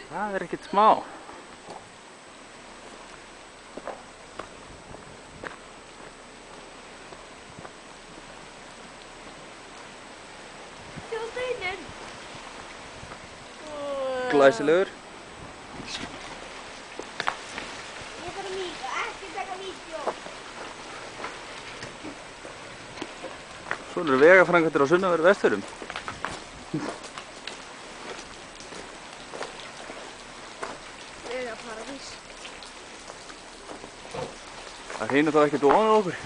Það ekkert smá. Sjá steinin. Glæsilegur. Ég þarf að mýka, ekki taka vídeo. Svona eru vegaframkvæmdir á sunnanverðu Vestfjörðum. Vegaparadís. Það hrynur þá ekkert ofan á okkur.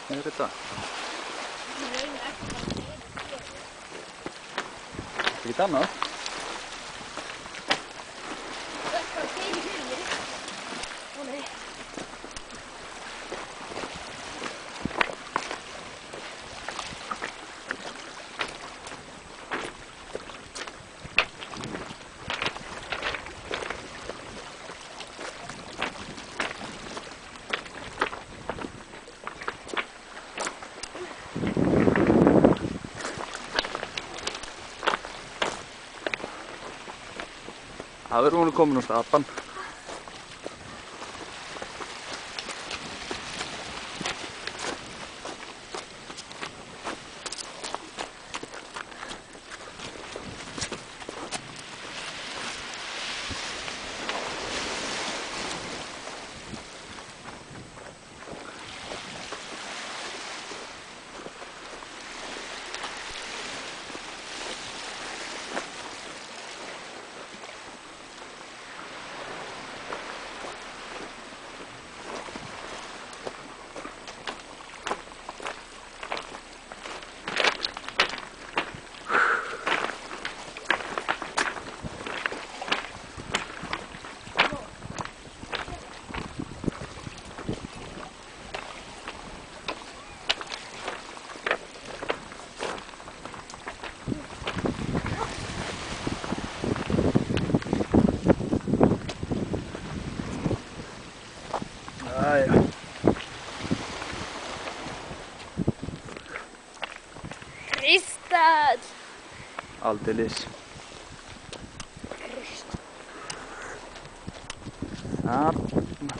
Þarna er þetta. Ekkert annað. Það er bara stein í hurðinni. Ó nei. Það erum við komin á stapan. Jæja. Kristall. Aldeilis. Þarna.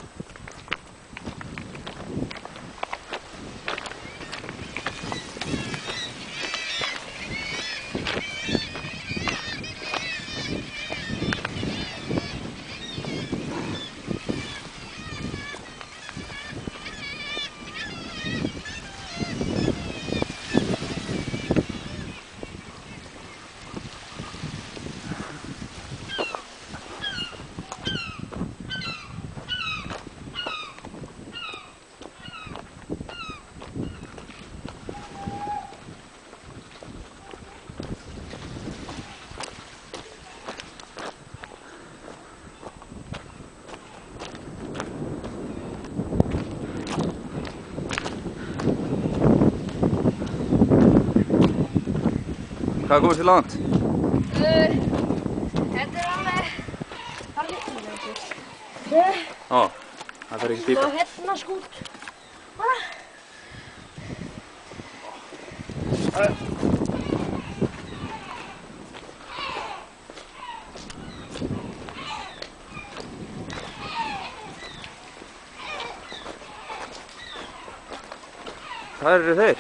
Hvað komist þið langt? Þetta er alveg... Hvað er þetta? Ó, það fer ekki dýpa. Smá hérna skút. Bara. Hvað eru þeir?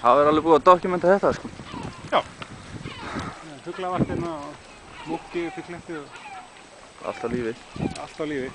Það er alveg búið að dokumenta þetta, sko. Já. Fuglavarpina og múkki upp í klettu og... Allt á lífi. Allt á lífi.